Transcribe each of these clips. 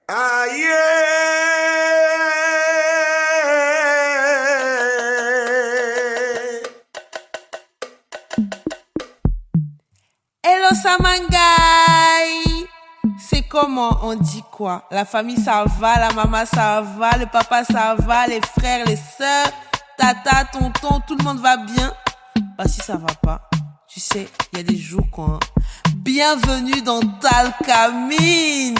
Aïe! Hello Samangai! C'est comment on dit quoi? La famille ça va, la maman ça va, le papa ça va, les frères, les sœurs, tata, tonton, tout le monde va bien? Bah si ça va pas, tu sais, il y a des jours quoi. Bienvenue dans Talcamine!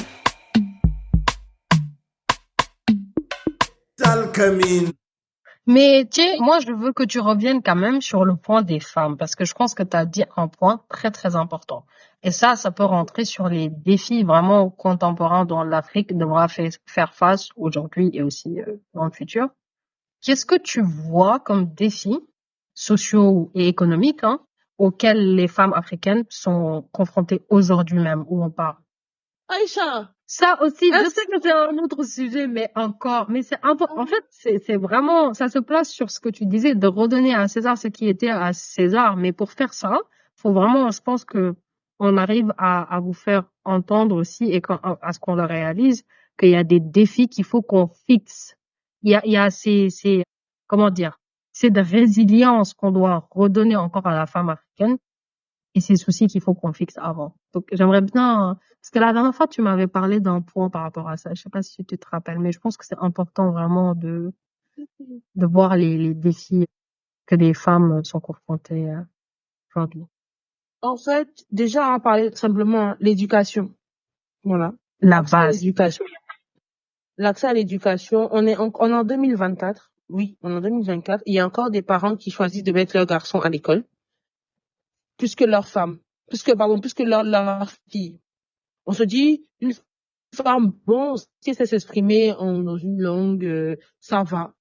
Talcamine. Mais tu sais, moi, je veux que tu reviennes quand même sur le point des femmes, parce que je pense que tu as dit un point très, très important. Et ça peut rentrer sur les défis vraiment contemporains dont l'Afrique devra faire face aujourd'hui et aussi dans le futur. Qu'est-ce que tu vois comme défis sociaux et économiques auxquels les femmes africaines sont confrontées aujourd'hui même, où on parle? Aïcha, Ça aussi, je sais que c'est un autre sujet, mais c'est important. En fait, c'est vraiment, ça se place sur ce que tu disais, de redonner à César ce qui était à César. Mais pour faire ça, faut vraiment, je pense que on arrive à vous faire entendre aussi et à ce qu'on le réalise qu'il y a des défis qu'il faut qu'on fixe. Il y a comment dire, c'est de résilience qu'on doit redonner encore à la femme africaine. Et c'est ceci qu'il faut qu'on fixe avant. Donc, j'aimerais bien, parce que la dernière fois, tu m'avais parlé d'un point par rapport à ça. Je sais pas si tu te rappelles, mais je pense que c'est important vraiment de voir les défis que les femmes sont confrontées aujourd'hui. en fait, déjà, on va parler simplement l'éducation. Voilà. La L'accès à base. l'éducation. L'accès à l'éducation, on est en 2024. Oui, on est en 2024. Il y a encore des parents qui choisissent de mettre leurs garçons à l'école, plus que leurs femmes, plus que leur fille. On se dit, une femme, bon, si elle sait s'exprimer dans une langue, ça va.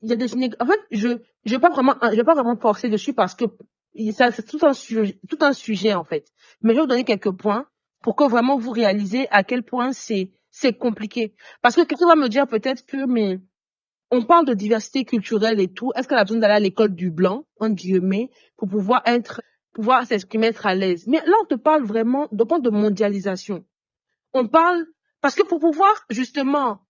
Il y a en fait, je vais pas vraiment forcer dessus parce que ça, c'est tout un sujet, en fait. Mais je vais vous donner quelques points pour que vraiment vous réalisez à quel point c'est compliqué. Parce que quelqu'un va me dire peut-être que, mais on parle de diversité culturelle et tout. Est-ce qu'elle a besoin d'aller à l'école du blanc, entre guillemets, pour pouvoir s'exprimer, être à l'aise? Mais là, on te parle vraiment de mondialisation. On parle, parce que pour pouvoir, justement,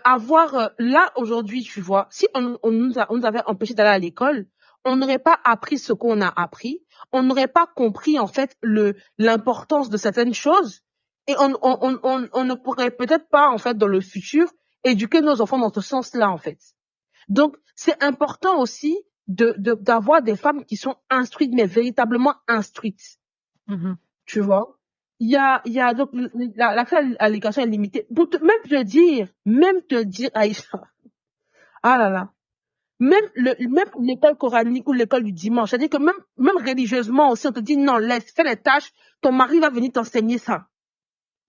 avoir là aujourd'hui, tu vois, si on nous avait empêché d'aller à l'école, on n'aurait pas appris ce qu'on a appris, on n'aurait pas compris en fait l'importance de certaines choses et on ne pourrait peut-être pas en fait dans le futur éduquer nos enfants dans ce sens-là en fait. Donc c'est important aussi d'avoir des femmes qui sont instruites mais véritablement instruites. Mm-hmm. Tu vois? Il y a donc l'accès à l'éducation est limité. Pour même te dire, Aïcha, ah là là, même l'école coranique ou l'école du dimanche, c'est-à-dire que même religieusement aussi, on te dit non, laisse, fais les tâches, ton mari va venir t'enseigner ça.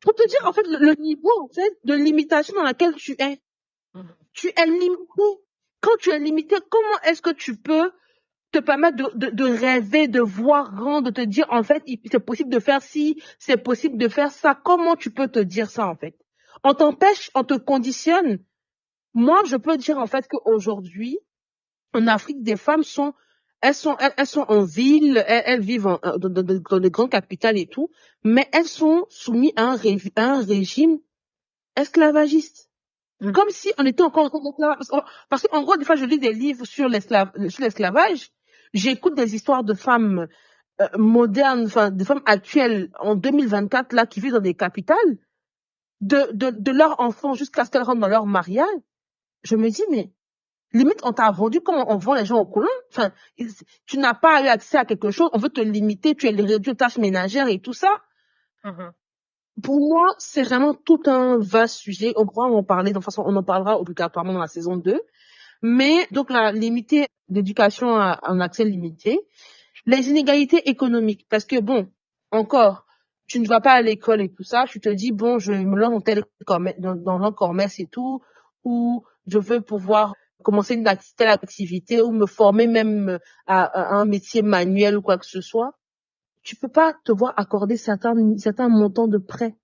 Pour te dire en fait le niveau en fait de limitation dans laquelle tu es. Tu es limité. Quand tu es limité, comment est-ce que tu peux te permettre de rêver, de voir grand, de te dire, en fait, c'est possible de faire ci, c'est possible de faire ça. Comment tu peux te dire ça, en fait? On t'empêche, on te conditionne. Moi, je peux dire, en fait, qu'aujourd'hui, en Afrique, des femmes elles sont en ville, elles vivent dans des grandes capitales et tout, mais elles sont soumises à un régime esclavagiste. Comme si on était encore parce qu'en gros, des fois, je lis des livres sur l'esclavage, j'écoute des histoires de femmes modernes, enfin, de femmes actuelles en 2024, là, qui vivent dans des capitales, de leurs enfants jusqu'à ce qu'elles rentrent dans leur mariage. Je me dis, mais, limite, on t'a vendu comme on vend les gens aux colons. Enfin, tu n'as pas eu accès à quelque chose, on veut te limiter, tu es réduit aux tâches ménagères et tout ça. Mm-hmm. Pour moi, c'est vraiment tout un vaste sujet. On pourra en parler, de toute façon, on en parlera obligatoirement dans la saison 2. Mais, donc, la limité d'éducation en accès limité, les inégalités économiques. Parce que, bon, encore, tu ne vas pas à l'école et tout ça, tu te dis, bon, je me lance dans le commerce et tout, ou je veux pouvoir commencer telle activité, ou me former même à un métier manuel ou quoi que ce soit. Tu peux pas te voir accorder certains montants de prêts.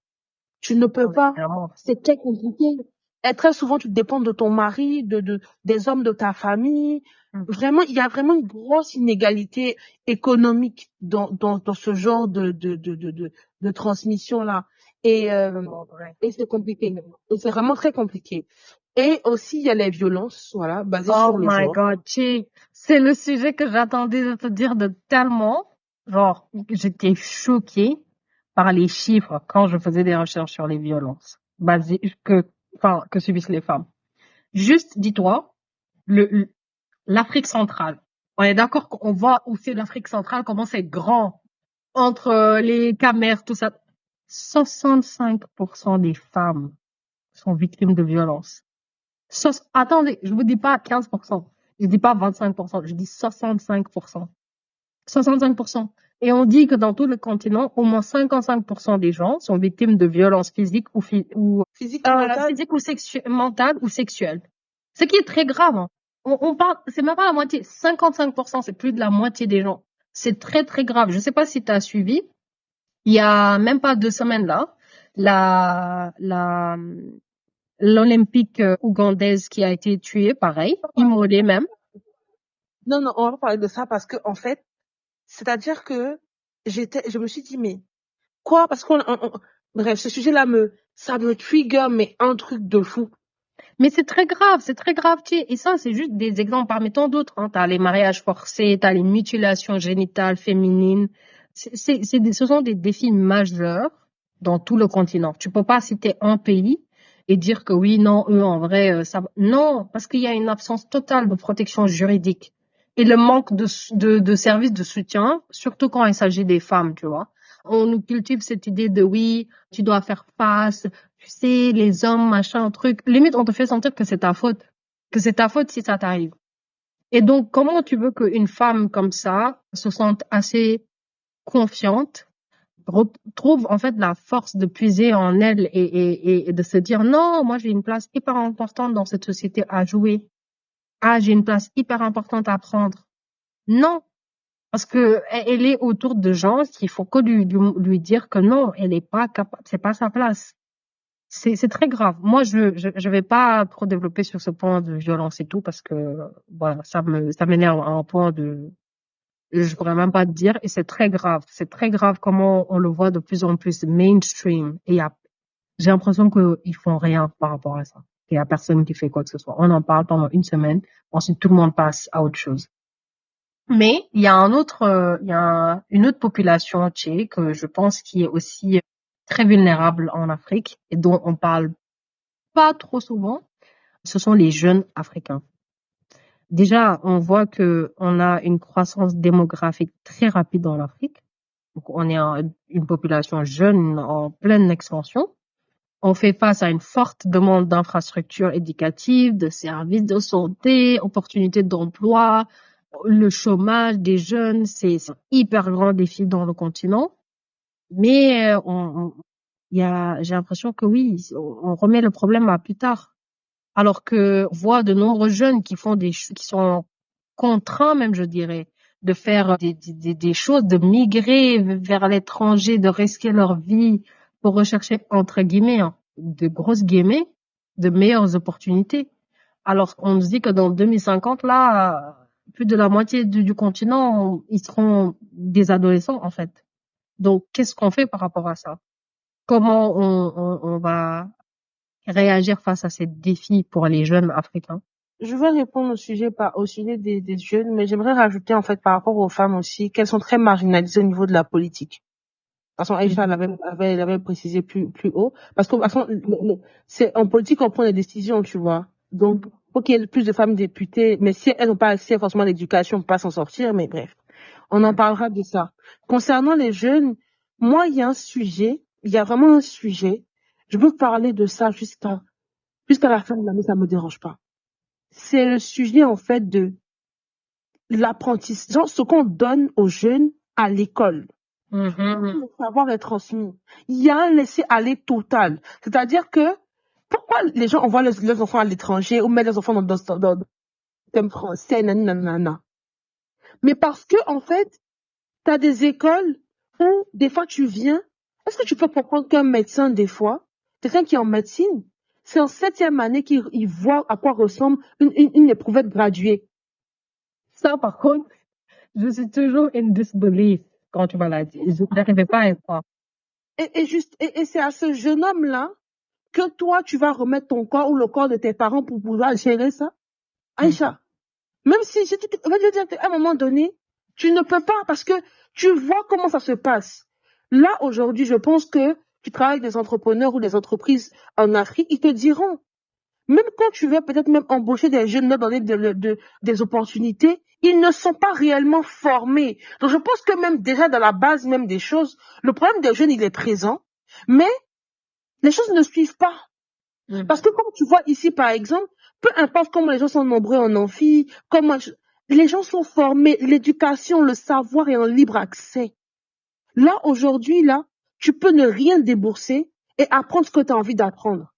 Tu ne peux pas. C'est très compliqué. Et très souvent, tu dépends de ton mari, des hommes de ta famille. Vraiment, il y a vraiment une grosse inégalité économique dans ce genre de transmission-là. Et, Ouais. et c'est compliqué. Et c'est vraiment très compliqué. Et aussi, il y a les violences, voilà, basées Oh sur le my genre. God, Chi, c'est le sujet que j'attendais de te dire de tellement. Genre, j'étais choquée par les chiffres quand je faisais des recherches sur les violences basées que subissent les femmes. Juste, dis-toi, le, l'Afrique centrale. On est d'accord qu'on voit aussi l'Afrique centrale, comment c'est grand entre les Camers, tout ça. 65% des femmes sont victimes de violences. Attendez, je vous dis pas 15%, je dis pas 25%, je dis 65%. 65%. Et on dit que dans tout le continent, au moins 55% des gens sont victimes de violences physiques Physique, mentale. physiques ou mentales ou sexuelles. Ce qui est très grave. Hein. On parle, c'est même pas la moitié. 55%, c'est plus de la moitié des gens. C'est très, très grave. Je sais pas si tu as suivi. Il y a même pas 2 semaines là, la, l'Olympique ougandaise qui a été tuée, pareil, immolée même. Non, non, on va pas parler de ça parce que, en fait, c'est-à-dire que je me suis dit, mais quoi? Parce bref, ce sujet-là ça me trigger, mais un truc de fou. Mais c'est très grave, tu sais. Et ça, c'est juste des exemples parmi tant d'autres. Hein. T'as les mariages forcés, t'as les mutilations génitales féminines. Ce sont des défis majeurs dans tout le continent. Tu peux pas citer un pays et dire que oui, non, eux, en vrai, ça va. Non, parce qu'il y a une absence totale de protection juridique et le manque de services de soutien, surtout quand il s'agit des femmes, tu vois. On nous cultive cette idée de oui, tu dois faire face, tu sais, les hommes, machin, truc. Limite, on te fait sentir que c'est ta faute. Que c'est ta faute si ça t'arrive. Et donc, comment tu veux qu'une femme comme ça se sente assez confiante, trouve en fait la force de puiser en elle et de se dire non, moi j'ai une place hyper importante dans cette société à jouer. Ah, j'ai une place hyper importante à prendre. Non, parce que elle est autour de gens qu'il faut que lui dire que non, elle n'est pas capable, c'est pas sa place. C'est très grave. Moi, je vais pas trop développer sur ce point de violence et tout parce que voilà, ça m'énerve à un point de je pourrais même pas te dire et c'est très grave. C'est très grave comment on le voit de plus en plus mainstream et j'ai l'impression qu'ils font rien par rapport à ça. Il y a personne qui fait quoi que ce soit. On en parle pendant une semaine, ensuite tout le monde passe à autre chose. Mais il y a une autre population tchèque que je pense qui est aussi très vulnérable en Afrique et dont on parle pas trop souvent, ce sont les jeunes africains. Déjà, on voit que on a une croissance démographique très rapide en Afrique. Donc, on est une population jeune en pleine expansion. On fait face à une forte demande d'infrastructures éducatives, de services de santé, opportunités d'emploi, le chômage des jeunes, c'est un hyper grand défi dans le continent. Mais j'ai l'impression que oui, on remet le problème à plus tard. Alors que on voit de nombreux jeunes qui sont contraints même, je dirais, de faire des choses, de migrer vers l'étranger, de risquer leur vie pour rechercher, entre guillemets, hein, de grosses guillemets, de meilleures opportunités. Alors qu'on se dit que dans 2050, là, plus de la moitié du continent, ils seront des adolescents, en fait. Donc, qu'est-ce qu'on fait par rapport à ça? Comment on va réagir face à ces défis pour les jeunes africains? Je vais répondre au sujet des jeunes, mais j'aimerais rajouter, en fait, par rapport aux femmes aussi, qu'elles sont très marginalisées au niveau de la politique. De toute façon, Aïcha l'avait précisé plus haut. Parce que, de toute façon, c'est en politique qu'on prend les décisions, tu vois. Donc, faut qu'il y ait plus de femmes députées, mais si elles n'ont pas accès forcément à l'éducation, on peut pas s'en sortir, mais bref. On en parlera de ça. Concernant les jeunes, moi, il y a vraiment un sujet. Je veux parler de ça jusqu'à la fin de l'année, ça me dérange pas. C'est le sujet, en fait, de l'apprentissage, ce qu'on donne aux jeunes à l'école. Le savoir est transmis. Il y a un laisser-aller total. C'est-à-dire que, pourquoi les gens envoient leurs enfants à l'étranger ou mettent leurs enfants dans thème français, nanana. Mais parce que, en fait, t'as des écoles où, des fois, tu viens, est-ce que tu peux comprendre qu'un médecin, des fois, quelqu'un qui est en médecine, c'est en 7e année qu'il voit à quoi ressemble une éprouvette graduée. Ça, par contre, je suis toujours in disbelief quand tu vas la dire. Je n'arrivais pas à y croire. Et c'est à ce jeune homme-là que toi, tu vas remettre ton corps ou le corps de tes parents pour pouvoir gérer ça. Aïcha, même si, je veux dire qu'à un moment donné, tu ne peux pas parce que tu vois comment ça se passe. Là, aujourd'hui, je pense que tu travailles avec des entrepreneurs ou des entreprises en Afrique, ils te diront, même quand tu veux peut-être même embaucher des jeunes, leur donner des opportunités, ils ne sont pas réellement formés. Donc, je pense que même déjà dans la base même des choses, le problème des jeunes, il est présent, mais les choses ne suivent pas. Parce que comme tu vois ici, par exemple, peu importe comment les gens sont nombreux en amphi, les gens sont formés, l'éducation, le savoir est en libre accès. Là, aujourd'hui, là, tu peux ne rien débourser et apprendre ce que tu as envie d'apprendre.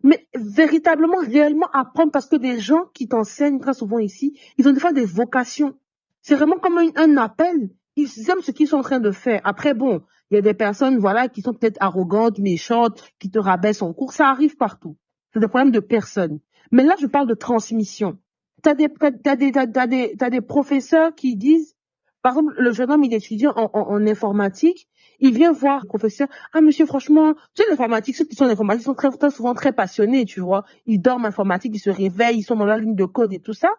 Mais véritablement, réellement apprendre parce que des gens qui t'enseignent très souvent ici, ils ont des fois des vocations. C'est vraiment comme un appel. Ils aiment ce qu'ils sont en train de faire. Après, bon, il y a des personnes, voilà, qui sont peut-être arrogantes, méchantes, qui te rabaissent en cours. Ça arrive partout. C'est des problèmes de personnes. Mais là, je parle de transmission. T'as des professeurs qui disent, par exemple, le jeune homme, il est étudiant en informatique. Il vient voir le professeur. Ah, monsieur, franchement, tu sais, l'informatique, ceux qui sont en informatique sont très souvent très passionnés, tu vois. Ils dorment informatique, ils se réveillent, ils sont dans la ligne de code et tout ça.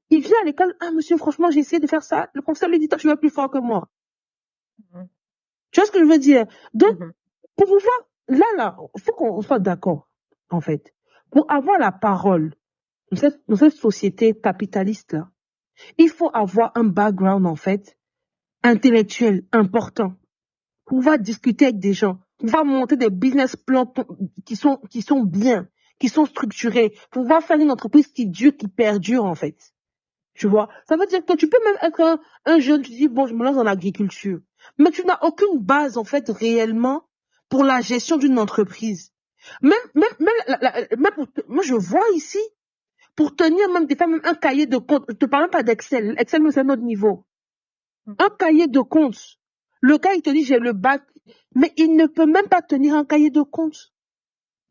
Il vient à l'école. Ah, monsieur, franchement, j'ai essayé de faire ça. Le professeur lui dit, toi, tu vas plus fort que moi. Tu vois ce que je veux dire? Donc, pour pouvoir, là, faut qu'on soit d'accord, en fait. Pour avoir la parole dans cette société capitaliste-là, il faut avoir un background, en fait, intellectuel important. Pouvoir discuter avec des gens, pouvoir monter des business plans qui sont bien, qui sont structurés, pouvoir faire une entreprise qui dure, qui perdure, en fait. Tu vois? Ça veut dire que tu peux même être un jeune, tu dis, bon, je me lance dans l'agriculture. Mais tu n'as aucune base, en fait, réellement, pour la gestion d'une entreprise. Même moi, je vois ici, pour tenir même des fois, même un cahier de compte, je te parle même pas d'Excel. Excel, c'est un autre niveau. Un cahier de compte. Le gars, il te dit, j'ai le bac, mais il ne peut même pas tenir un cahier de compte.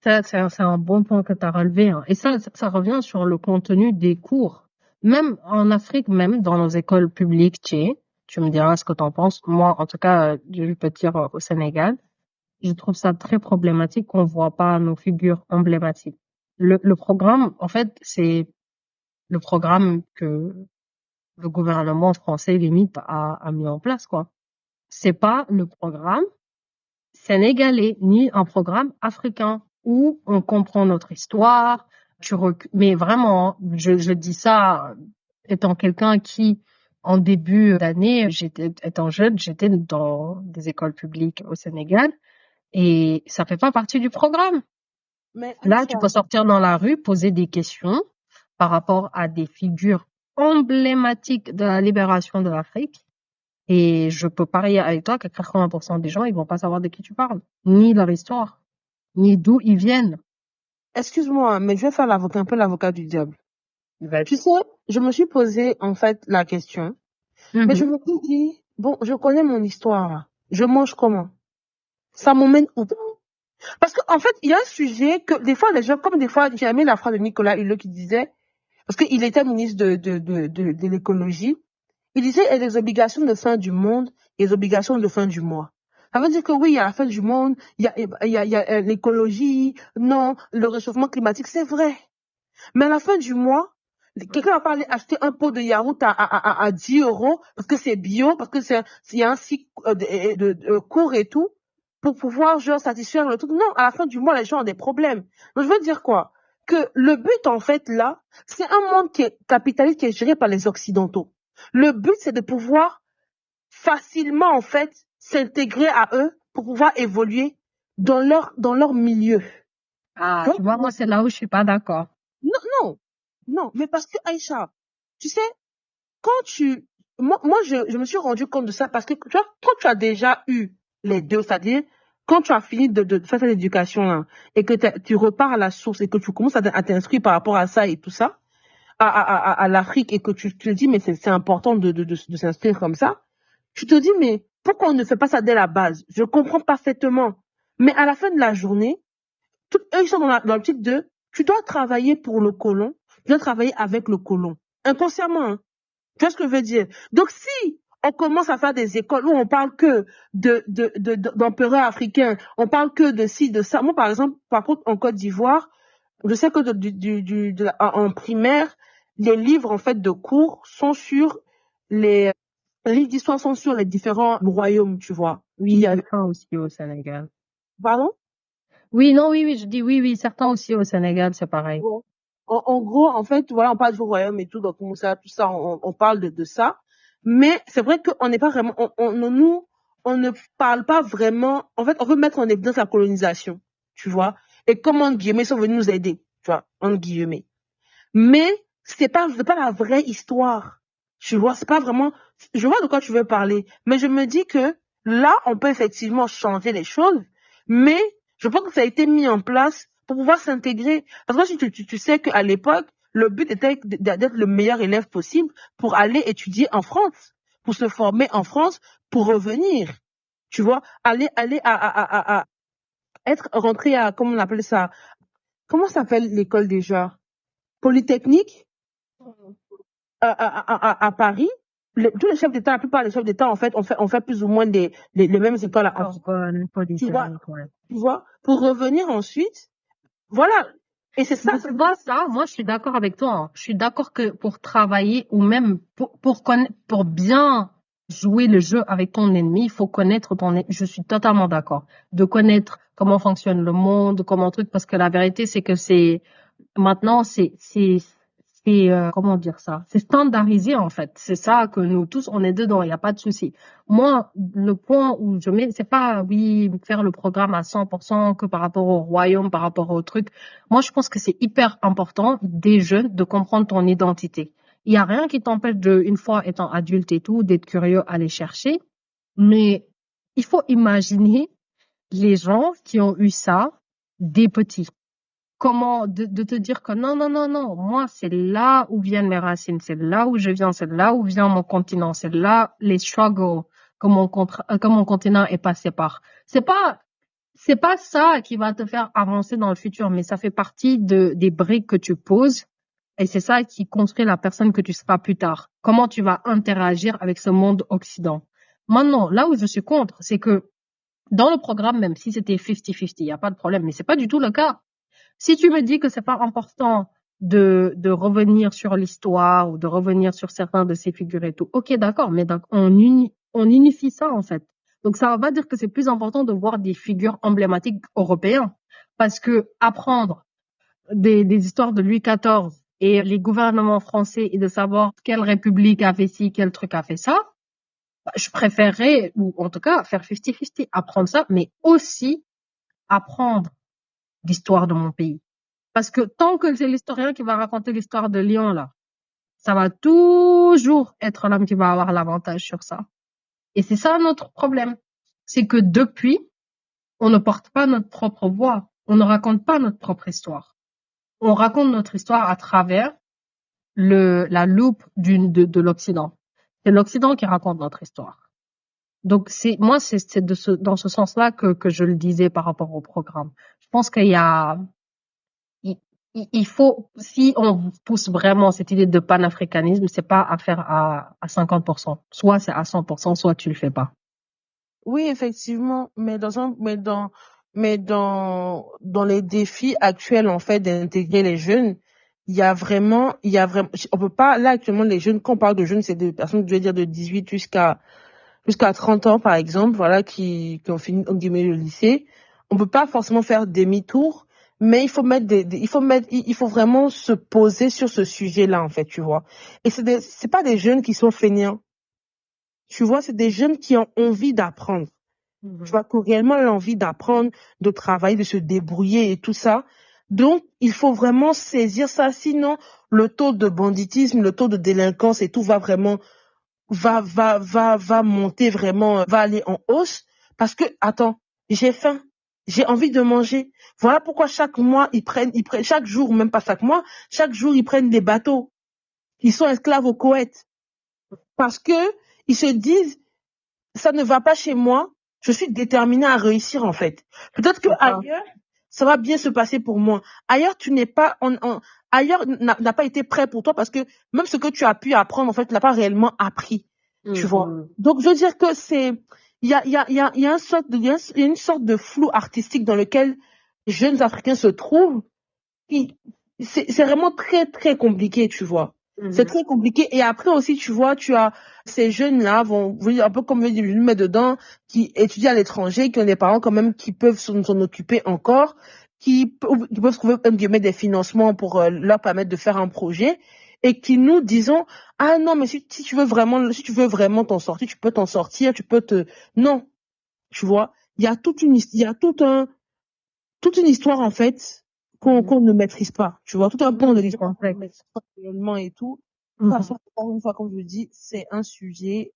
C'est un bon point que tu as relevé, hein. Et ça revient sur le contenu des cours. Même en Afrique, même dans nos écoles publiques, tu me diras ce que tu en penses. Moi, en tout cas, je peux te dire au Sénégal, je trouve ça très problématique qu'on voit pas nos figures emblématiques. Le programme, en fait, c'est le programme que le gouvernement français limite a mis en place, quoi. C'est pas le programme sénégalais ni un programme africain où on comprend notre histoire. Mais vraiment, je dis ça étant quelqu'un qui, en début d'année, étant jeune, j'étais dans des écoles publiques au Sénégal et ça fait pas partie du programme. Mais Là, tu peux sortir dans la rue, poser des questions par rapport à des figures emblématiques de la libération de l'Afrique. Et je peux parier avec toi que 80% des gens, ils vont pas savoir de qui tu parles, ni leur histoire, ni d'où ils viennent. excuse-moi, mais je vais faire un peu l'avocat du diable. Tu sais, je me suis posé, en fait, la question. Mais je me suis dit, bon, je connais mon histoire, là. Je mange comment? Ça m'emmène où? Parce qu'en fait, il y a un sujet que, des fois, les gens, comme des fois, j'ai aimé la phrase de Nicolas Hulot qui disait, parce qu'il était ministre de l'écologie, il disait, il y a des obligations de fin du monde et des obligations de fin du mois. Ça veut dire que oui, il y a la fin du monde, il y a l'écologie, non, le réchauffement climatique, c'est vrai. Mais à la fin du mois, quelqu'un va pas aller acheter un pot de yaourt à 10 € parce que c'est bio, parce que il y a un cycle de cours et tout, pour pouvoir, genre, satisfaire le truc. Non, à la fin du mois, les gens ont des problèmes. Donc, je veux dire quoi? Que le but, en fait, là, c'est un monde qui est capitaliste, qui est géré par les Occidentaux. Le but, c'est de pouvoir facilement, en fait, s'intégrer à eux pour pouvoir évoluer dans leur milieu. Ah, Donc, tu vois, moi, c'est là où je suis pas d'accord. non, mais parce que Aïcha, tu sais, moi, je me suis rendu compte de ça parce que, tu vois, quand tu as déjà eu les deux, c'est-à-dire, quand tu as fini de faire cette éducation-là, et que tu repars à la source et que tu commences à t'instruire par rapport à ça et tout ça, à l'Afrique, et que tu te dis, mais c'est important de s'inscrire comme ça, tu te dis, mais pourquoi on ne fait pas ça dès la base? Je comprends parfaitement. Mais à la fin de la journée, eux, ils sont dans l'optique de, tu dois travailler pour le colon, tu dois travailler avec le colon. Inconsciemment, hein. Tu vois ce que je veux dire? Donc, si on commence à faire des écoles où on parle que d'empereurs africains, on parle que de ci, de ça. Moi, par exemple, par contre, en Côte d'Ivoire, je sais que en primaire, les livres, en fait, de cours sont sur les livres d'histoire sont sur les différents royaumes, tu vois. Oui, certains aussi au Sénégal. Pardon? Oui, non, oui, je dis oui, certains aussi au Sénégal, c'est pareil. Bon. En gros, en fait, voilà, on parle du royaume et tout, donc tout ça, on parle de ça. Mais c'est vrai qu'on n'est pas vraiment, on ne parle pas vraiment, en fait, on veut mettre en évidence la colonisation, tu vois, et comment, entre guillemets, ils sont venus nous aider, tu vois, entre guillemets. Mais c'est pas la vraie histoire, tu vois, c'est pas vraiment, je vois de quoi tu veux parler, mais je me dis que là, on peut effectivement changer les choses, mais je pense que ça a été mis en place pour pouvoir s'intégrer. Parce que si tu sais qu'à l'époque, le but était d'être le meilleur élève possible pour aller étudier en France, pour se former en France, pour revenir. Tu vois, aller à être rentré à, comment on appelle ça? Comment s'appelle l'école déjà? Polytechnique, à Paris. Tous les chefs d'État, la plupart des chefs d'État, en fait, on fait plus ou moins les mêmes écoles à Sorbonne, Polytechnique, ouais. tu vois, pour revenir ensuite, voilà. Et c'est ça. Mais tu vois ça, moi je suis d'accord avec toi. Hein. Je suis d'accord que pour travailler ou même pour bien jouer le jeu avec ton ennemi, il faut connaître ton ennemi. Je suis totalement d'accord. De connaître comment fonctionne le monde, comment truc, parce que la vérité c'est que maintenant comment dire ça? C'est standardisé en fait. C'est ça que nous tous on est dedans. Il n'y a pas de souci. Moi, le point où je mets, c'est pas oui faire le programme à 100% que par rapport au royaume, par rapport au truc. Moi, je pense que c'est hyper important des jeunes de comprendre ton identité. Il y a rien qui t'empêche une fois étant adulte et tout, d'être curieux, aller chercher. Mais il faut imaginer les gens qui ont eu ça des petits. Comment de te dire que non, moi c'est là où viennent mes racines, c'est là où je viens, c'est là où vient mon continent, c'est là les struggles que mon continent est passé par. C'est pas ça qui va te faire avancer dans le futur, mais ça fait partie des briques que tu poses et c'est ça qui construit la personne que tu seras plus tard. Comment tu vas interagir avec ce monde occident. Maintenant, là où je suis contre, c'est que dans le programme, même si c'était 50-50, il n'y a pas de problème, mais c'est pas du tout le cas. Si tu me dis que c'est pas important de revenir sur l'histoire ou de revenir sur certains de ces figures et tout, ok, d'accord, mais donc on unifie ça en fait. Donc ça va dire que c'est plus important de voir des figures emblématiques européennes parce que apprendre des histoires de Louis XIV et les gouvernements français et de savoir quelle république a fait ci, quel truc a fait ça, je préférerais, ou en tout cas faire 50-50, apprendre ça, mais aussi apprendre l'histoire de mon pays. Parce que tant que c'est l'historien qui va raconter l'histoire de Lyon, là, ça va toujours être l'homme qui va avoir l'avantage sur ça. Et c'est ça notre problème. C'est que depuis, on ne porte pas notre propre voix. On ne raconte pas notre propre histoire. On raconte notre histoire à travers la loupe de l'Occident. C'est l'Occident qui raconte notre histoire. Donc moi, c'est dans ce sens-là que je le disais par rapport au programme. Je pense il faut, si on pousse vraiment cette idée de panafricanisme, c'est pas à faire à 50%. Soit c'est à 100%, soit tu le fais pas. Oui, effectivement, mais dans les défis actuels, en fait, d'intégrer les jeunes, il y a vraiment, on peut pas, là, actuellement, les jeunes, quand on parle de jeunes, c'est des personnes, je veux dire, de 18 jusqu'à 30 ans, par exemple, voilà, qui ont fini, entre guillemets, le lycée. On peut pas forcément faire demi-tour, mais il faut vraiment se poser sur ce sujet-là, en fait, tu vois. Et c'est pas des jeunes qui sont fainéants. Tu vois, c'est des jeunes qui ont envie d'apprendre. Tu vois, qui ont réellement l'envie d'apprendre, de travailler, de se débrouiller et tout ça. Donc, il faut vraiment saisir ça. Sinon, le taux de banditisme, le taux de délinquance et tout va vraiment, va monter vraiment, va aller en hausse. Parce que, attends, j'ai faim. J'ai envie de manger. Voilà pourquoi chaque mois, ils prennent, chaque jour, même pas chaque mois, chaque jour, ils prennent des bateaux. Ils sont esclaves au Koweït. Parce que, ils se disent, ça ne va pas chez moi, je suis déterminée à réussir, en fait. Peut-être que ailleurs, ça va bien se passer pour moi. Ailleurs, tu n'es pas, ailleurs n'a pas été prêt pour toi parce que même ce que tu as pu apprendre, en fait, tu n'as pas réellement appris. tu vois. Mhm. Donc, je veux dire que il y a une sorte de flou artistique dans lequel les jeunes Africains se trouvent. C'est vraiment très, très compliqué, tu vois. C'est Mhm. très compliqué. Et après aussi, tu vois, tu as ces jeunes-là, vont un peu comme je me mets dedans, qui étudient à l'étranger, qui ont des parents quand même qui peuvent s'en occuper encore, qui peuvent trouver des financements pour leur permettre de faire un projet, et qui nous disons, ah non, mais si tu veux vraiment t'en sortir, tu peux t'en sortir, non, tu vois. Il y a toute une histoire, en fait, Mhm. qu'on ne maîtrise pas. Tu vois, tout un pan de C'est l'histoire qu'on ne complexe. maîtrise pas réellement et tout. De toute Mhm. façon, encore une fois, comme je dis, c'est un sujet.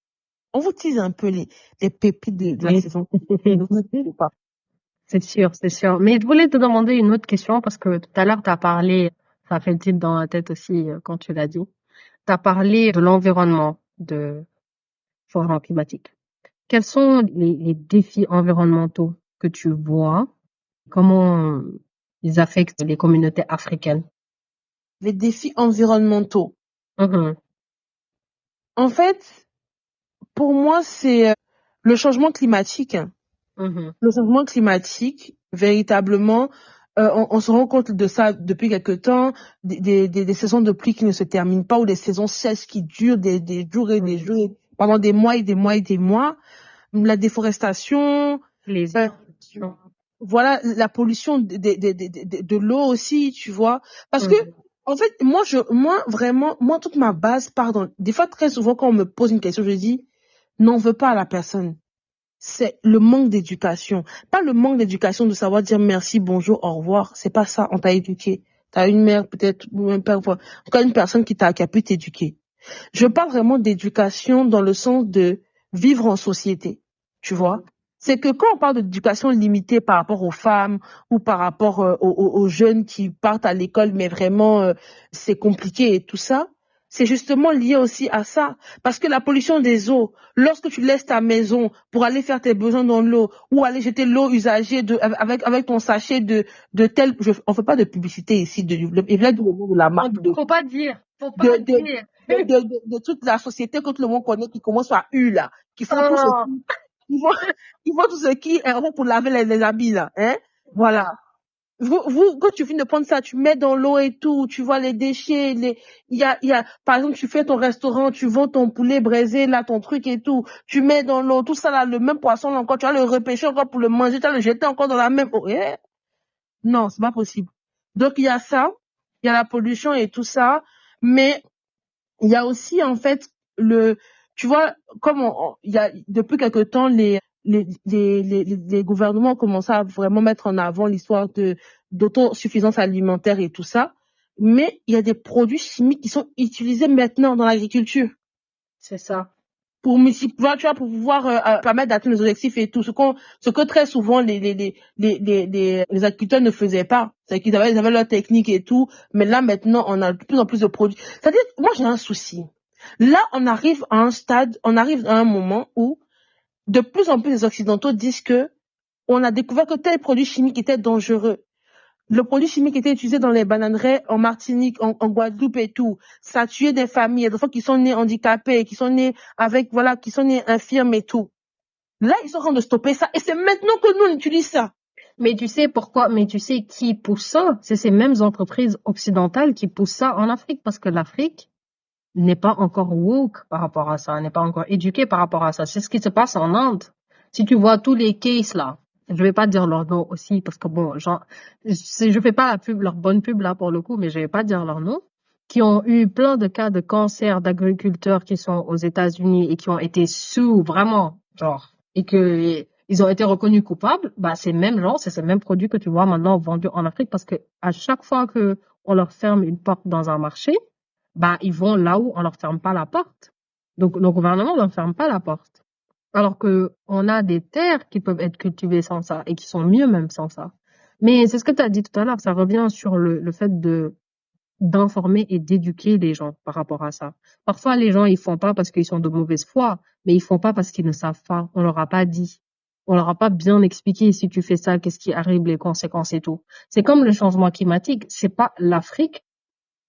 On vous tease un peu les pépites de la Oui. saison. Ne vous inquiétez pas. C'est sûr, c'est sûr. Mais je voulais te demander une autre question parce que tout à l'heure, tu as parlé, ça fait tilt dans la tête aussi quand tu l'as dit. Tu as parlé de l'environnement, de changement climatique. Quels sont les défis environnementaux que tu vois? Comment ils affectent les communautés africaines? Les défis environnementaux. Mhm. En fait, pour moi, c'est le changement climatique. Mhm. Le changement climatique, véritablement, on se rend compte de ça depuis quelque temps, des saisons de pluie qui ne se terminent pas ou des saisons sèches qui durent des jours et des jours, pendant des mois et des mois et des mois. La déforestation, Les euh, inondations. voilà, la pollution de l'eau aussi, tu vois. Parce que, Mhm. en fait, moi, vraiment, moi, toute ma base, pardon, des fois, très souvent, quand on me pose une question, je dis, n'en veux pas à la personne. C'est le manque d'éducation. Pas le manque d'éducation de savoir dire merci, bonjour, au revoir. C'est pas ça, on t'a éduqué. T'as une mère, peut-être, ou un père, en tout cas, une personne qui a pu t'éduquer. Je parle vraiment d'éducation dans le sens de vivre en société, tu vois. C'est que quand on parle d'éducation limitée par rapport aux femmes ou par rapport aux jeunes qui partent à l'école, mais vraiment c'est compliqué et tout ça, c'est justement lié aussi à ça. Parce que la pollution des eaux, lorsque tu laisses ta maison pour aller faire tes besoins dans l'eau ou aller jeter l'eau usagée avec ton sachet on fait pas de publicité ici, il vient du nom de la marque Faut pas dire, faut de, pas de, dire. de toute la société que tout le monde connaît, qui commence par U, là, qui font tout ce Oh. ils font, ils font tout ce qui est rond pour laver les habits, là, hein. Voilà. Quand tu finis de prendre ça, tu mets dans l'eau et tout, tu vois les déchets, par exemple, tu fais ton restaurant, tu vends ton poulet braisé, là, ton truc et tout, tu mets dans l'eau, tout ça, là, le même poisson, là, encore, tu vas le repêcher encore pour le manger, tu vas le jeter encore dans la même eau. Non, c'est pas possible. Donc, il y a ça, il y a la pollution et tout ça, mais il y a aussi, en fait, tu vois, comme il y a, depuis quelque temps, les gouvernements ont commencé à vraiment mettre en avant l'histoire d'autosuffisance alimentaire et tout ça. Mais il y a des produits chimiques qui sont utilisés maintenant dans l'agriculture C'est ça. pour tu vois, pour pouvoir permettre d'atteindre les objectifs et tout. Ce que très souvent les agriculteurs ne faisaient pas. C'est ils avaient leur technique et tout. Mais là, maintenant, on a de plus en plus de produits. C'est-à-dire, moi, j'ai un souci. Là, on arrive à un moment où de plus en plus les Occidentaux disent que on a découvert que tel produit chimique était dangereux. Le produit chimique était utilisé dans les bananeraies en Martinique, en Guadeloupe et tout. Ça a tué des familles. Il y a des enfants qui sont nés handicapés, qui sont nés qui sont nés infirmes et tout. Là, ils sont en train de stopper ça. Et c'est maintenant que nous, on utilise ça. Mais tu sais pourquoi? Mais tu sais qui pousse ça? C'est ces mêmes entreprises occidentales qui poussent ça en Afrique parce que l'Afrique n'est pas encore woke par rapport à ça, n'est pas encore éduquée par rapport à ça. C'est ce qui se passe en Inde. Si tu vois tous les cases là, je vais pas dire leur nom aussi parce que bon, je fais pas la pub, leur bonne pub là pour le coup, mais je vais pas dire leur nom, qui ont eu plein de cas de cancer d'agriculteurs qui sont aux États-Unis et qui ont été sous vraiment, genre, et que ils ont été reconnus coupables, bah c'est le même genre, c'est ce même produit que tu vois maintenant vendu en Afrique parce que à chaque fois que on leur ferme une porte dans un marché, bah ils vont là où on leur ferme pas la porte. Donc le gouvernement ne leur ferme pas la porte. Alors que on a des terres qui peuvent être cultivées sans ça et qui sont mieux même sans ça. Mais c'est ce que tu as dit tout à l'heure, ça revient sur le fait d'informer et d'éduquer les gens par rapport à ça. Parfois les gens ils font pas parce qu'ils sont de mauvaise foi, mais ils font pas parce qu'ils ne savent pas. On leur a pas dit. On leur a pas bien expliqué si tu fais ça, qu'est-ce qui arrive, les conséquences et tout. C'est comme le changement climatique, c'est pas l'Afrique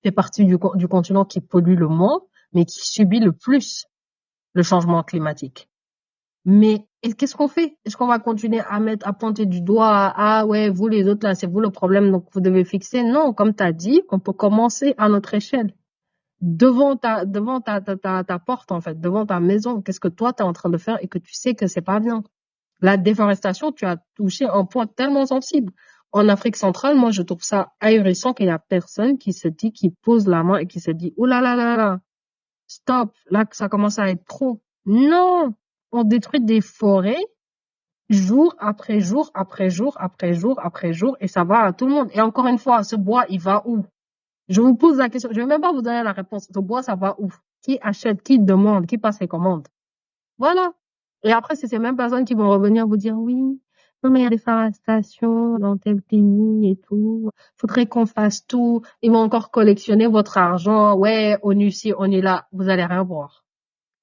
fait partie du continent qui pollue le moins, mais qui subit le plus le changement climatique. Mais qu'est-ce qu'on fait? Est-ce qu'on va continuer à pointer du doigt ah ouais, vous les autres là, c'est vous le problème, donc vous devez fixer? Non, comme tu as dit, on peut commencer à notre échelle. Devant ta porte, en fait, devant ta maison. Qu'est-ce que toi, tu es en train de faire et que tu sais que c'est pas bien? La déforestation, tu as touché un point tellement sensible. En Afrique centrale, moi, je trouve ça ahurissant qu'il y a personne qui se dit, qui pose la main et qui se dit, oh là là là là, stop, là, ça commence à être trop. Non! On détruit des forêts jour après jour après jour après jour après jour et ça va à tout le monde. Et encore une fois, ce bois, il va où? Je vous pose la question, je vais même pas vous donner la réponse. Ce bois, ça va où? Qui achète? Qui demande? Qui passe les commandes? Voilà. Et après, c'est ces mêmes personnes qui vont revenir vous dire, oui, non, mais il y a des déforestation dans tel pays et tout. Faudrait qu'on fasse tout. Ils vont encore collectionner votre argent. Ouais, on est ici, on est là. Vous allez rien voir.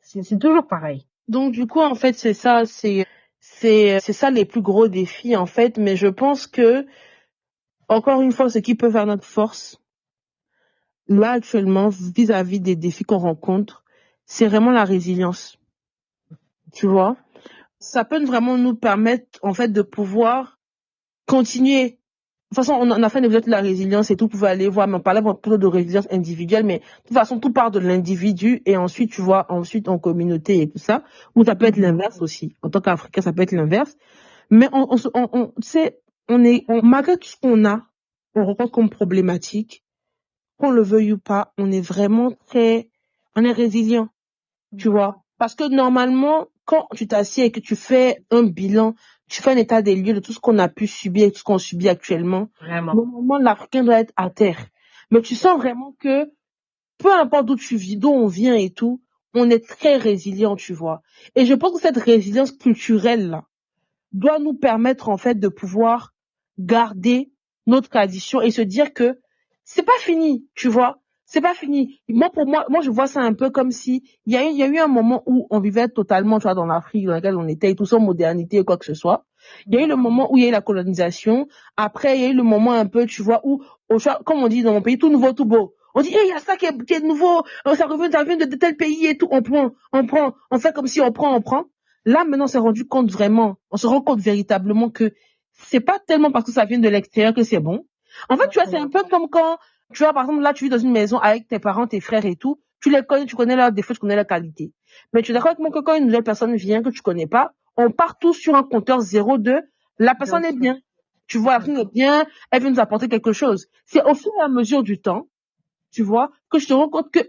C'est toujours pareil. Donc, du coup, en fait, c'est ça, c'est ça les plus gros défis, en fait. Mais je pense que, encore une fois, ce qui peut faire notre force, là, actuellement, vis-à-vis des défis qu'on rencontre, c'est vraiment la résilience. Tu vois? Ça peut vraiment nous permettre, en fait, de pouvoir continuer. De toute façon, on a fait un épisode de la résilience et tout, vous pouvez aller voir, mais on parlait plutôt de résilience individuelle, mais de toute façon, tout part de l'individu et ensuite, tu vois, ensuite en communauté et tout ça, ou ça peut être l'inverse aussi. En tant qu'Africain, ça peut être l'inverse. Mais tu sais, malgré tout ce qu'on a, on rencontre comme problématique, qu'on le veuille ou pas, on est vraiment on est résilient, tu vois. Parce que normalement, quand tu t'assieds et que tu fais un bilan, tu fais un état des lieux de tout ce qu'on a pu subir et tout ce qu'on subit actuellement, Vraiment. normalement, l'Africain doit être à terre. Mais tu sens vraiment que, peu importe d'où tu vis, d'où on vient et tout, on est très résilient, tu vois. Et je pense que cette résilience culturelle-là doit nous permettre, en fait, de pouvoir garder notre tradition et se dire que c'est pas fini, tu vois. C'est pas fini. Pour moi, je vois ça un peu comme si il y a eu un moment où on vivait totalement, tu vois, dans l'Afrique dans laquelle on était, et tout sans modernité ou quoi que ce soit. Il y a eu le moment où il y a eu la colonisation. Après, il y a eu le moment un peu, tu vois, où, comme on dit dans mon pays, tout nouveau, tout beau. On dit, il y a ça qui est nouveau, ça revient de tel pays et tout. On prend, on fait comme si on prend. Là, maintenant, on s'est rendu compte vraiment, on se rend compte véritablement que c'est pas tellement parce que ça vient de l'extérieur que c'est bon. En fait, tu vois, c'est un peu comme quand, tu vois, par exemple, là, tu vis dans une maison avec tes parents, tes frères et tout. Tu les connais, tu connais leurs défauts, tu connais leurs qualités. Mais tu es d'accord avec moi que quand une nouvelle personne vient que tu connais pas, on part tous sur un compteur 0,2. La personne est bien. Tu vois, la personne est bien, elle vient nous apporter quelque chose. C'est au fur et à mesure du temps, tu vois, que je te rends compte que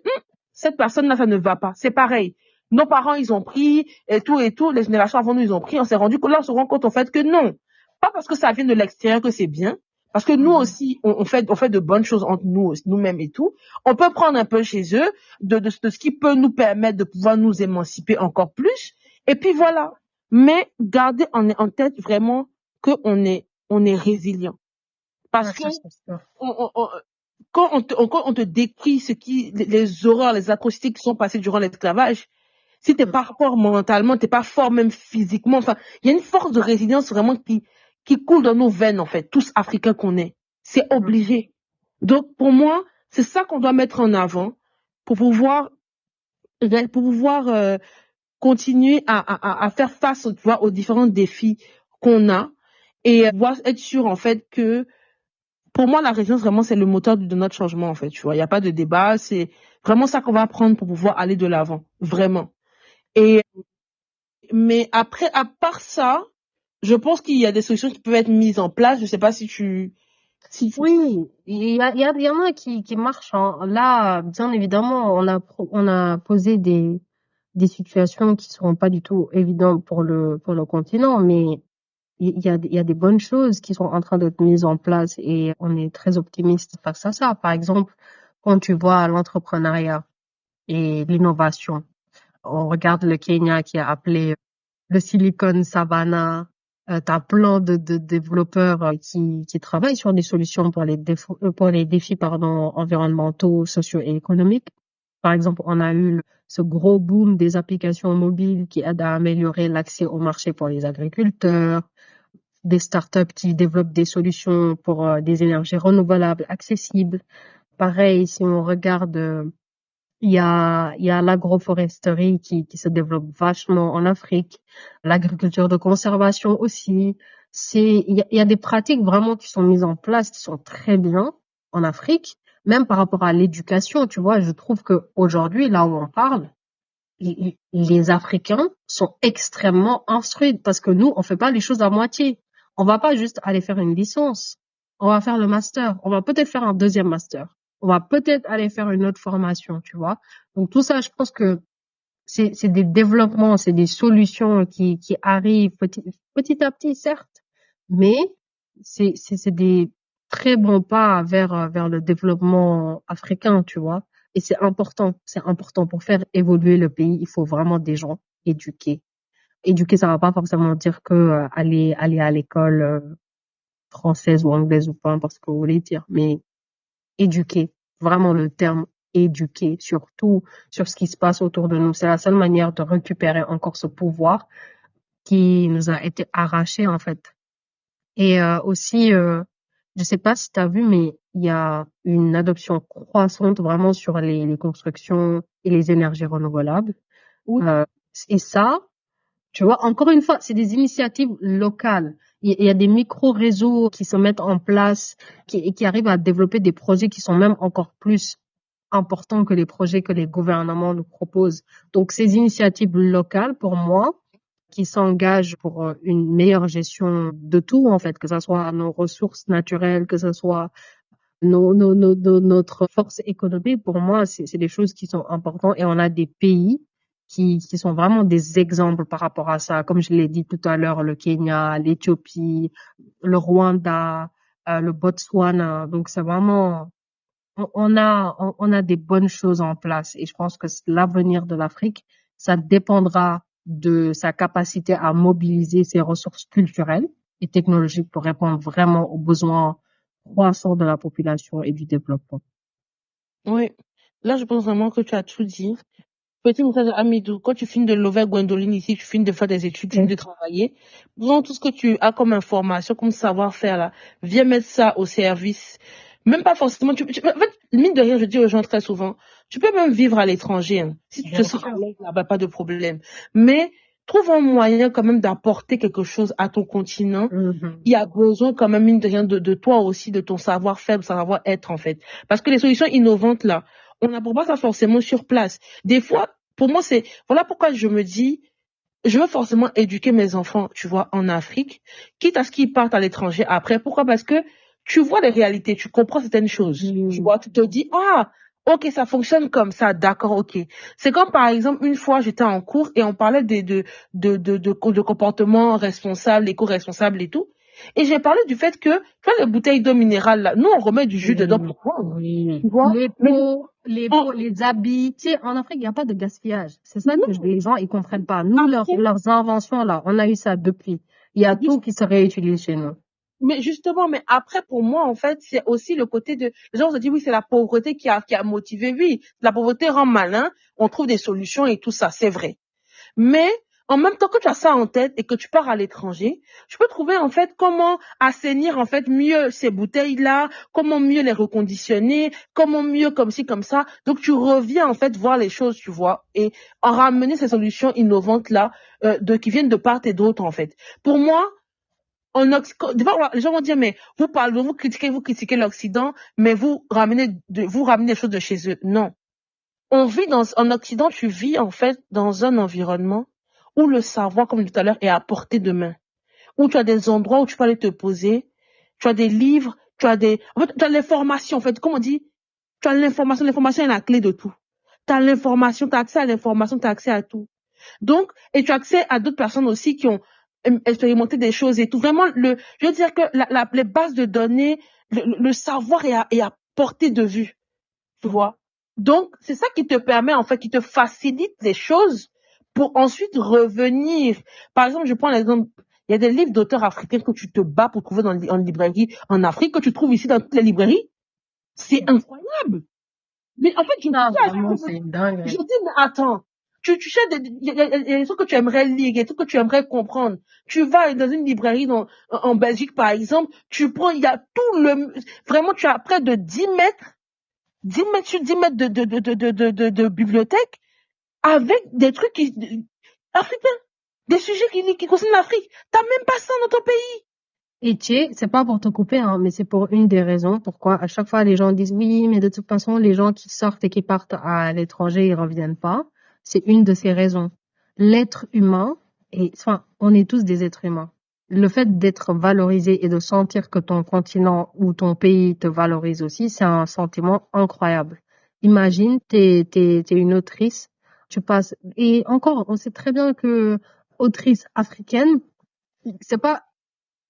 cette personne-là, ça ne va pas. C'est pareil. Nos parents, ils ont pris, et tout, les générations avant nous, ils ont pris. On s'est rendu compte, là, on se rend compte, en fait, que non. Pas parce que ça vient de l'extérieur que c'est bien. Parce que nous aussi, on fait de bonnes choses entre nous-mêmes et tout. On peut prendre un peu chez eux de ce qui peut nous permettre de pouvoir nous émanciper encore plus. Et puis voilà. Mais garder en tête vraiment qu'on est résilient. Parce que quand on te décrit les horreurs, les atrocités qui sont passées durant l'esclavage, si t'es pas fort mentalement, t'es pas fort même physiquement, enfin, il y a une force de résilience vraiment qui coule dans nos veines, en fait, tous Africains qu'on est. C'est obligé. Donc, pour moi, c'est ça qu'on doit mettre en avant pour pouvoir continuer à faire face, tu vois, aux différents défis qu'on a et pouvoir être sûr, en fait, que pour moi, la résilience, vraiment, c'est le moteur de notre changement, en fait, tu vois. Il n'y a pas de débat. C'est vraiment ça qu'on va apprendre pour pouvoir aller de l'avant. Vraiment. Mais après, à part ça, je pense qu'il y a des solutions qui peuvent être mises en place. Je sais pas si tu... Oui, il y en a qui marchent, hein. Là, bien évidemment, on a posé des situations qui seront pas du tout évidentes pour le continent, mais il y a des bonnes choses qui sont en train d'être mises en place et on est très optimiste face à ça. Par exemple, quand tu vois l'entrepreneuriat et l'innovation, on regarde le Kenya qui a appelé le Silicon Savannah. T'as plein de développeurs qui travaillent sur des solutions pour les défis environnementaux, sociaux et économiques. Par exemple, on a eu ce gros boom des applications mobiles qui aident à améliorer l'accès au marché pour les agriculteurs, des startups qui développent des solutions pour des énergies renouvelables accessibles. Pareil, si on regarde Il y a l'agroforesterie qui se développe vachement en Afrique, l'agriculture de conservation aussi. Il y a des pratiques vraiment qui sont mises en place, qui sont très bien en Afrique, même par rapport à l'éducation, tu vois. Je trouve que aujourd'hui, là où on parle, les Africains sont extrêmement instruits parce que nous, on fait pas les choses à moitié. On va pas juste aller faire une licence. On va faire le master. On va peut-être faire un deuxième master. On va peut-être aller faire une autre formation, tu vois. Donc tout ça, je pense que c'est des développements, c'est des solutions qui arrivent petit à petit, certes, mais c'est des très bons pas vers le développement africain, tu vois. Et c'est important pour faire évoluer le pays. Il faut vraiment des gens éduqués. Éduquer, ça va pas forcément dire que aller à l'école française ou anglaise ou peu importe ce que vous voulez dire, mais éduquer, vraiment le terme éduquer, surtout sur ce qui se passe autour de nous. C'est la seule manière de récupérer encore ce pouvoir qui nous a été arraché en fait. Et aussi, je sais pas si tu as vu, mais il y a une adoption croissante vraiment sur les constructions et les énergies renouvelables. Oui. Et ça, tu vois, encore une fois, c'est des initiatives locales. Il y a des micro-réseaux qui se mettent en place, qui arrivent à développer des projets qui sont même encore plus importants que les projets que les gouvernements nous proposent. Donc, ces initiatives locales, pour moi, qui s'engagent pour une meilleure gestion de tout, en fait, que ce soit nos ressources naturelles, que ce soit notre force économique, pour moi, c'est des choses qui sont importantes et on a des pays qui sont vraiment des exemples par rapport à ça. Comme je l'ai dit tout à l'heure, le Kenya, l'Éthiopie, le Rwanda, le Botswana. Donc, c'est vraiment, on a des bonnes choses en place et je pense que l'avenir de l'Afrique, ça dépendra de sa capacité à mobiliser ses ressources culturelles et technologiques pour répondre vraiment aux besoins croissants de la population et du développement. Oui. Là, je pense vraiment que tu as tout dit. Petit message à Amidou, quand tu finis de lever Gwendoline ici, tu finis de faire des études, tu finis de travailler, prends tout ce que tu as comme information, comme savoir-faire là, viens mettre ça au service. Même pas forcément, en fait, mine de rien, je dis aux gens très souvent, tu peux même vivre à l'étranger, hein. Si tu te sens à l'aise là-bas, pas de problème. Mais trouve un moyen quand même d'apporter quelque chose à ton continent. Il y a besoin quand même, mine de rien, de toi aussi, de ton savoir-faire, de savoir-être en fait. Parce que les solutions innovantes là, on n'apprend pas ça forcément sur place. Des fois, pour moi, voilà pourquoi je me dis, je veux forcément éduquer mes enfants, tu vois, en Afrique, quitte à ce qu'ils partent à l'étranger après. Pourquoi? Parce que tu vois les réalités, tu comprends certaines choses. Tu vois, tu te dis, ah, ok, ça fonctionne comme ça, d'accord, ok. C'est comme par exemple, une fois, j'étais en cours et on parlait de comportement responsable, éco-responsable et tout. Et j'ai parlé du fait que, tu vois, les bouteilles d'eau minérale, là, nous, on remet du jus dedans pour boire. Tu vois? Les pots, les habits. Tu sais, en Afrique, il n'y a pas de gaspillage. C'est ça que les gens, ils comprennent pas. Nous, leurs inventions, là, on a eu ça depuis. Il y a tout qui se réutilise chez nous. Mais justement, mais après, pour moi, en fait, c'est aussi le côté de, les gens se disent, oui, c'est la pauvreté qui a motivé. Oui, la pauvreté rend malin, on trouve des solutions et tout ça, c'est vrai. Mais, en même temps que tu as ça en tête et que tu pars à l'étranger, tu peux trouver, en fait, comment assainir, en fait, mieux ces bouteilles-là, comment mieux les reconditionner, comment mieux comme ci, comme ça. Donc, tu reviens, en fait, voir les choses, tu vois, et en ramener ces solutions innovantes-là, qui viennent de part et d'autre, en fait. Pour moi, des fois, les gens vont dire, mais vous critiquez l'Occident, mais vous ramenez les choses de chez eux. Non. En Occident, tu vis, en fait, dans un environnement où le savoir, comme tout à l'heure, est à portée de main. Où tu as des endroits où tu peux aller te poser, tu as des livres, en fait, tu as l'information, en fait, comme on dit, tu as l'information est la clé de tout. Tu as l'information, tu as accès à l'information, tu as accès à tout. Donc, et tu as accès à d'autres personnes aussi qui ont expérimenté des choses et tout. Vraiment, je veux dire que les bases de données, le savoir est à portée de vue. Tu vois? Donc, c'est ça qui te permet, en fait, qui te facilite les choses pour ensuite revenir. Par exemple, je prends l'exemple, il y a des livres d'auteurs africains que tu te bats pour trouver en librairie en Afrique, que tu trouves ici dans toutes les librairies. C'est incroyable. Mais en fait, je dis, mais attends, tu cherches il y a des trucs que tu aimerais lire, des trucs que tu aimerais comprendre. Tu vas dans une librairie en Belgique, par exemple, tu prends, il y a vraiment, tu as près de 10 mètres 10 mètres sur 10 mètres de bibliothèque avec des trucs africains, des sujets qui concernent l'Afrique. T'as même pas ça dans ton pays. Et c'est pas pour te couper, hein, mais c'est pour une des raisons pourquoi à chaque fois les gens disent oui, mais de toute façon, les gens qui sortent et qui partent à l'étranger, ils reviennent pas. C'est une de ces raisons. L'être humain, on est tous des êtres humains. Le fait d'être valorisé et de sentir que ton continent ou ton pays te valorise aussi, c'est un sentiment incroyable. Imagine, t'es une autrice, tu passes, et encore, on sait très bien que autrice africaine, c'est pas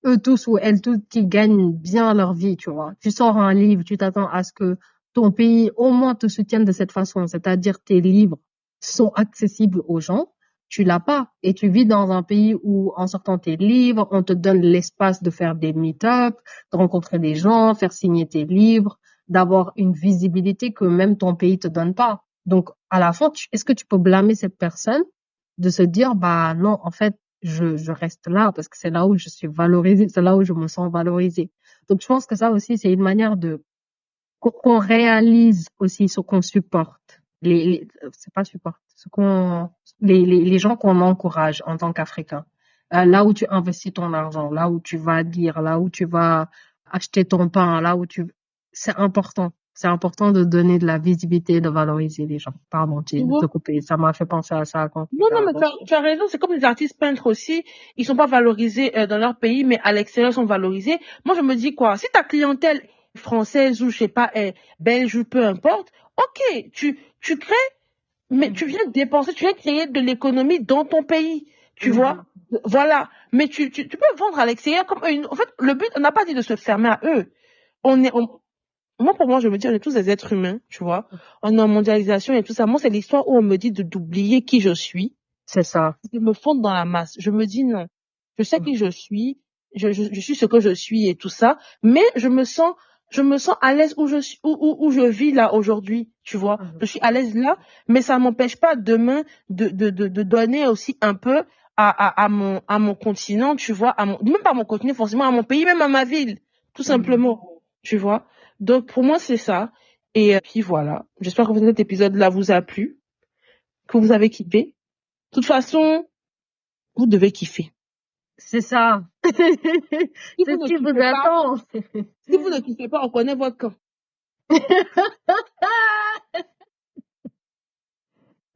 eux tous ou elles toutes qui gagnent bien leur vie, tu vois. Tu sors un livre, tu t'attends à ce que ton pays au moins te soutienne de cette façon, c'est-à-dire tes livres sont accessibles aux gens. Tu l'as pas et tu vis dans un pays où en sortant tes livres, on te donne l'espace de faire des meet-up, de rencontrer des gens, faire signer tes livres, d'avoir une visibilité que même ton pays te donne pas. Donc à la fin, est-ce que tu peux blâmer cette personne de se dire bah non, en fait je reste là parce que c'est là où je suis valorisée, c'est là où je me sens valorisée. Donc, je pense que ça aussi, c'est une manière qu'on réalise aussi ce qu'on supporte. C'est pas supporte, les gens qu'on encourage en tant qu'Africain. Là où tu investis ton argent, là où tu vas lire, là où tu vas acheter ton pain, c'est important. C'est important de donner de la visibilité, de valoriser les gens. Pardon, Tu de vois? te couper. Ça m'a fait penser à ça quand tu Non, as mais tu as raison. C'est comme les artistes peintres aussi. Ils sont pas valorisés dans leur pays, mais à l'extérieur, ils sont valorisés. Moi, je me dis quoi? Si ta clientèle est française ou, je sais pas, est belge ou peu importe, ok, tu crées, mais tu viens dépenser, tu viens créer de l'économie dans ton pays. Tu vois? Voilà. Mais tu peux vendre à l'extérieur comme en fait, le but, on n'a pas dit de se fermer à eux. Moi, pour moi, je me dis, on est tous des êtres humains, tu vois. On est en mondialisation et tout ça. Moi, c'est l'histoire où on me dit d'oublier qui je suis. C'est ça. Je me fonde dans la masse. Je me dis non. Je sais qui je suis. Je suis ce que je suis et tout ça. Mais je me sens à l'aise où je suis, où je vis là aujourd'hui, tu vois. Je suis à l'aise là, mais ça m'empêche pas demain de donner aussi un peu à mon continent, tu vois, même pas à mon continent, forcément à mon pays, même à ma ville, tout simplement, tu vois. Donc, pour moi, c'est ça. Et puis voilà. J'espère que cet épisode-là vous a plu, que vous avez kiffé. De toute façon, vous devez kiffer. C'est ça. Si C'est vous ce qui ne vous kiffez pas, attend. si vous ne kiffez pas, on connaît votre camp.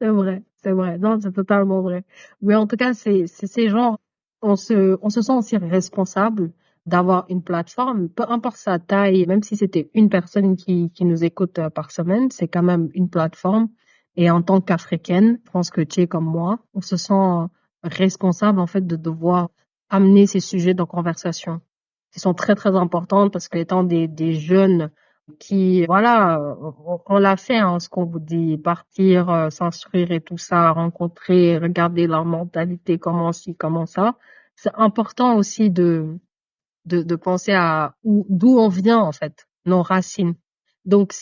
C'est vrai, c'est vrai. Non, c'est totalement vrai. Mais en tout cas, c'est ces gens, on se sent aussi responsable d'avoir une plateforme, peu importe sa taille, même si c'était une personne qui nous écoute par semaine, c'est quand même une plateforme. Et en tant qu'Africaine, je pense que tu es comme moi, on se sent responsable, en fait, de devoir amener ces sujets de conversation qui sont très, très importants parce que étant des jeunes qui, voilà, on l'a fait, hein, ce qu'on vous dit, partir, s'instruire et tout ça, rencontrer, regarder leur mentalité, comment ci, comment ça. C'est important aussi de penser à d'où on vient, en fait, nos racines. Donc,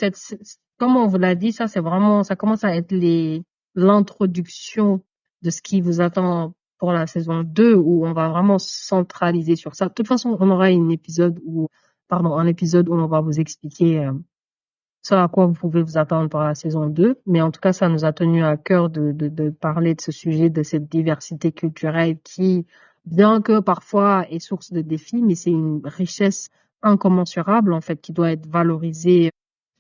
comme on vous l'a dit, ça, c'est vraiment, ça commence à être l'introduction de ce qui vous attend pour la saison 2 où on va vraiment centraliser sur ça. De toute façon, on aura un épisode où on va vous expliquer ce à quoi vous pouvez vous attendre pour la saison 2. Mais en tout cas, ça nous a tenu à cœur de parler de ce sujet, de cette diversité culturelle qui, bien que parfois est source de défis, mais c'est une richesse incommensurable, en fait, qui doit être valorisée.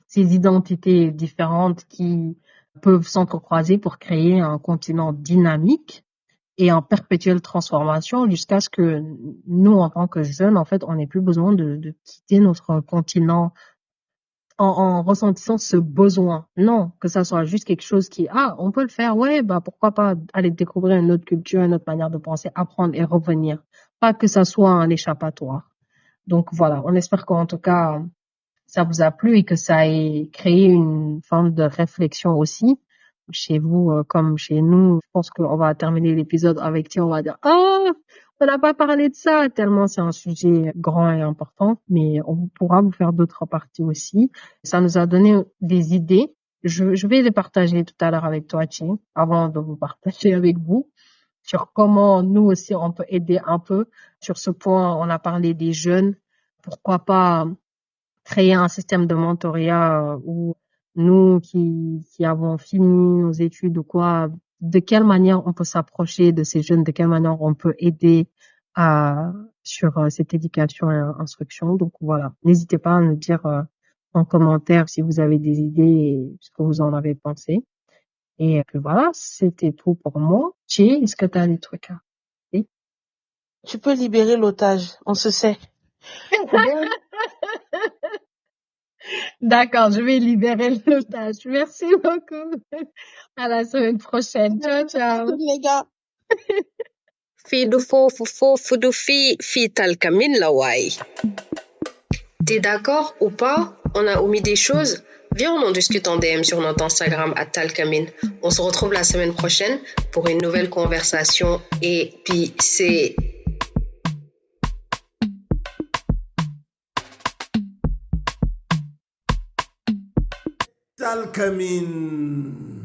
Ces identités différentes qui peuvent s'entrecroiser pour créer un continent dynamique et en perpétuelle transformation jusqu'à ce que nous, en tant que jeunes, en fait, on n'ait plus besoin de quitter notre continent en ressentissant ce besoin. Non, que ça soit juste quelque chose on peut le faire, ouais, bah, pourquoi pas aller découvrir une autre culture, une autre manière de penser, apprendre et revenir. Pas que ça soit un échappatoire. Donc voilà, on espère qu'en tout cas, ça vous a plu et que ça ait créé une forme de réflexion aussi chez vous comme chez nous. Je pense qu'on va terminer l'épisode avec on va dire on n'a pas parlé de ça tellement c'est un sujet grand et important, mais on pourra vous faire d'autres parties aussi. Ça nous a donné des idées. Je vais les partager tout à l'heure avec toi, Chi, avant de vous partager avec vous sur comment nous aussi on peut aider un peu. Sur ce point, on a parlé des jeunes. Pourquoi pas créer un système de mentorat où nous qui avons fini nos études ou quoi, de quelle manière on peut s'approcher de ces jeunes, de quelle manière on peut aider sur cette éducation et instruction. Donc voilà, n'hésitez pas à nous dire en commentaire si vous avez des idées et ce que vous en avez pensé. Et puis voilà, c'était tout pour moi. Chi, est-ce que tu as des trucs à dire? Tu peux libérer l'otage, on se sait. D'accord, je vais libérer l'otage. Merci beaucoup. À la semaine prochaine. Ciao, ciao. Les gars. Fidu fofu du fi talkamin lawai. T'es d'accord ou pas? On a omis des choses? Viens, on en discute en DM sur notre Instagram @talkamin. On se retrouve la semaine prochaine pour une nouvelle conversation épicée. Talkamin.